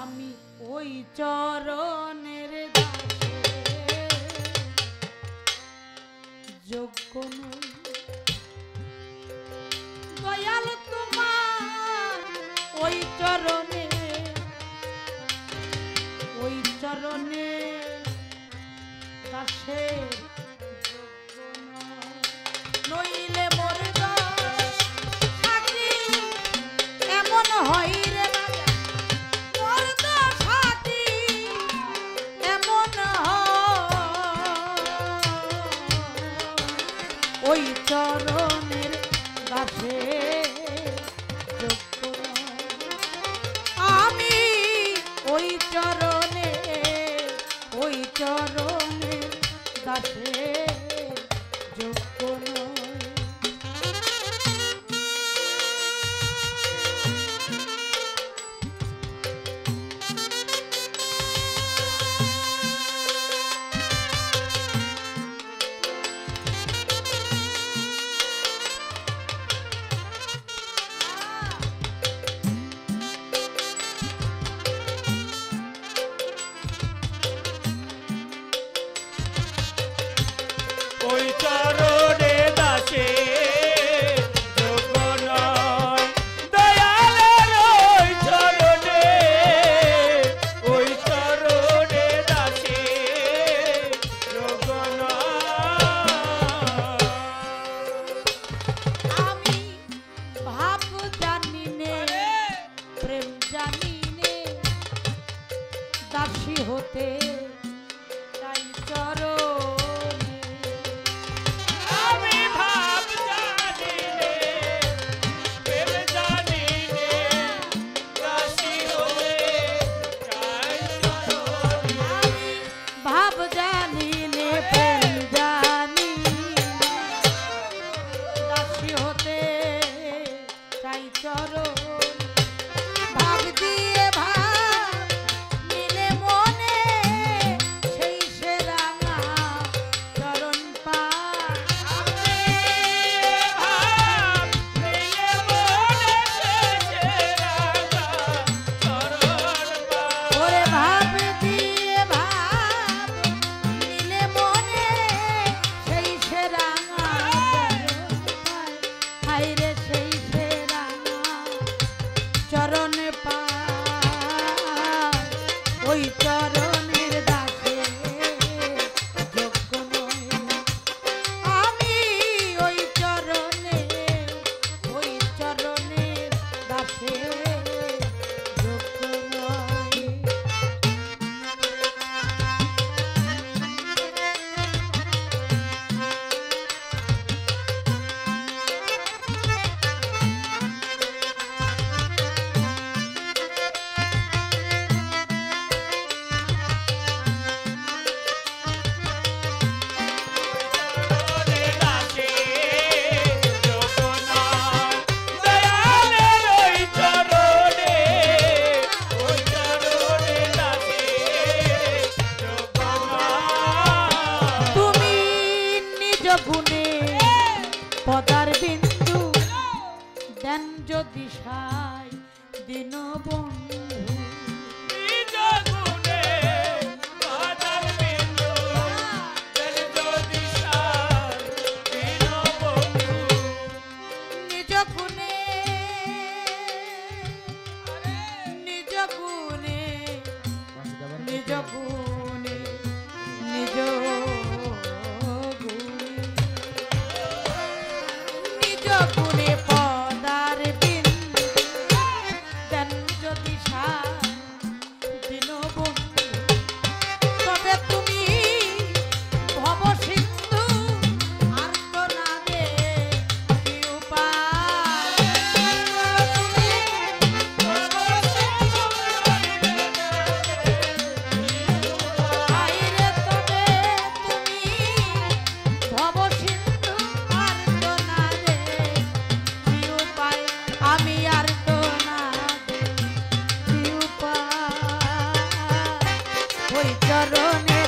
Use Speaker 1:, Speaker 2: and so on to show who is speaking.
Speaker 1: আমি ওই চরণের দাসে যোগ্য নই দয়াল তোমার ওই চরণে দাসে যোগ্য নইলে মোর সাথী এমন হয় রে মোর সাথী এমন ওই চরণের দাসে যোগ্য আমি ওই চরণের দাসে যোগ্য নয়
Speaker 2: ওই চরণে দাসে যোগ্য নয় দয়ালের ওই চরণে দাসে যোগ্য নয়
Speaker 1: আমি ভাব জানি নে প্রেম জানি নে দাসী হতে চাই চরণে
Speaker 2: আমি ভাব জানি নে প্রেম জানি নে দাসী হতে চাই চরণে
Speaker 1: আমি ভাব জানি নে প্রেম জানি দাসী হতে চাই চরণ ভাব দিয়ে ভাব নিলে মনে সেই সে রাঙা চরণ পা
Speaker 2: ভাব নিয়ে মনে চরণ পা
Speaker 1: ওরে ভাব দিয়ে ভাব নিলে মনে সেই সে রাঙা হাই রে সেই সে রাঙা চরণ পায় ওই চরণের দাসে যোগ্য নয় আমি ওই চরণের দাসে যোগ্য নয়
Speaker 2: চরণে দাসে যোগ্য নয় দয়ালের ওই চরণে দাসে যোগ্য নয়
Speaker 1: তুমি নিজ গুণে পদার বিন্দু দেন যদি সাই দিন বন্ধু
Speaker 2: নিজ গুণে বাধার বিন্দু দেন যদি সার দীনবন্ধু
Speaker 1: নিজ গুণে নিজ গুণে নিজ গুণে নিজ নিজ গুণে পদার বিন্দু দেন যদি সাই দিন বন্ধু তবে তুমি ভব সিন্ধু আর তো না দে কি উপায় আইরে তবে তুমি ভব সিন্ধু আর তো না দে কি উপায় আমি আর তো না দে কি উপায় ওই চরণে